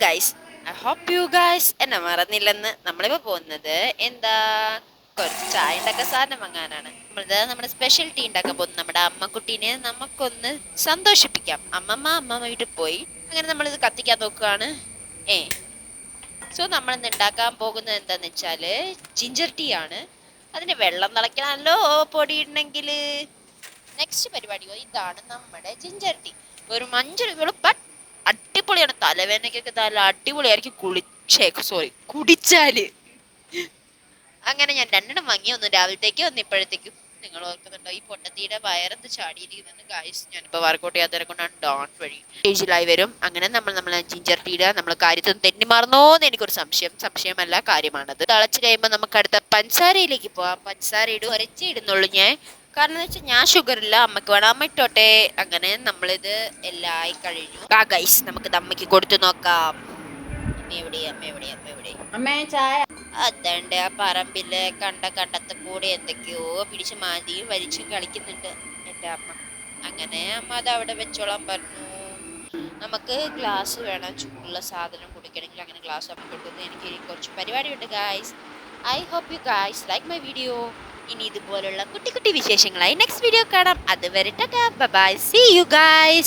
Guys, I hope you guys എന്നെ മറന്നില്ലെന്ന്. നമ്മളിപ്പോൾ പോകുന്നത് എന്താ കുറച്ച് ചായ ഉണ്ടാക്കാൻ സാധനം വാങ്ങാനാണ്. നമ്മുടെ സ്പെഷ്യൽ ടീ ഉണ്ടാക്കാൻ പോകുന്നത്. നമ്മുടെ അമ്മക്കുട്ടീനെ നമുക്കൊന്ന് സന്തോഷിപ്പിക്കാം. അമ്മമ്മ വീട്ടിൽ പോയി. അങ്ങനെ നമ്മളിത് കത്തിക്കാൻ നോക്കുകയാണ്. ഏ സോ നമ്മളിന്ന് ഉണ്ടാക്കാൻ പോകുന്നത് എന്താന്ന് വെച്ചാല് ജിഞ്ചർ ടീ ആണ്. അതിന് വെള്ളം തിളയ്ക്കണമല്ലോ പൊടി ഉണ്ടെങ്കിൽ. നെക്സ്റ്റ് പരിപാടിയോ ഇതാണ് നമ്മുടെ ജിഞ്ചർ ടീ. ഒരു 5 രൂപ ബട്ട് അടിപൊളിയാണ്. തലവേദനയ്ക്കൊക്കെ നല്ല അടിപൊളിയായിരിക്കും കുടിച്ചാല്. അങ്ങനെ ഞാൻ രണ്ടെണ്ണം വാങ്ങി, ഒന്ന് രാവിലത്തേക്ക് ഒന്ന് ഇപ്പോഴത്തേക്കും. നിങ്ങൾ ഓർക്കുന്നുണ്ടോ ഈ പൊട്ടത്തിയുടെ വയറെന്ത് ചാടിയിരിക്കുന്നെന്ന്? ഗായ്സ്, ഞാനിപ്പോൾ വർക്കൗട്ട് ചെയ്യാത്തവരെ കൊണ്ടാണ് ഡോൺ വഴി ഏജിലായി വരും. അങ്ങനെ നമ്മൾ ജിഞ്ചർ ടീയുടെ നമ്മൾ കാര്യത്തിൽ തെന്നി മാറുന്നോന്ന് എനിക്കൊരു സംശയമല്ല, കാര്യമാണത്. തിളച്ച് കഴിയുമ്പോൾ നമുക്ക് അടുത്ത പഞ്ചസാരയിലേക്ക് പോവാം. പഞ്ചസാര ഒരച്ചേ ഇടുന്നുള്ളൂ ഞാൻ, കാരണം എന്ന് വെച്ചാൽ ഞാൻ ഷുഗർ ഇല്ല. അമ്മക്ക് വേണം, അമ്മ ഇട്ടോട്ടെ. അങ്ങനെ നമ്മളിത് എല്ലാം ആയി കഴിഞ്ഞു. ഗൈസ്, നമുക്ക് അമ്മയ്ക്ക് കൊടുത്തു നോക്കാം. അമ്മേ ചായ. അതണ്ട് ആ പറമ്പില് കണ്ടത്ത് കൂടെ എന്തൊക്കെയോ പിടിച്ച് മാന്തിയും വലിച്ചും കളിക്കുന്നുണ്ട് എൻ്റെ അമ്മ. അങ്ങനെ അമ്മ അത് അവിടെ വെച്ചോളാൻ പറഞ്ഞു. നമുക്ക് ഗ്ലാസ് വേണം, ചൂടുള്ള സാധനം കുടിക്കണമെങ്കിൽ. അങ്ങനെ ഗ്ലാസ് അമ്മ കൊടുക്കുന്നത്. എനിക്ക് കുറച്ച് പരിപാടിയുണ്ട് guys. I hope you guys like my video. ഇനി ഇതുപോലുള്ള കുട്ടി കുട്ടി വിശേഷങ്ങളായി നെക്സ്റ്റ് വീഡിയോ കാണാം. അതുവരെ tata bye bye, see you guys.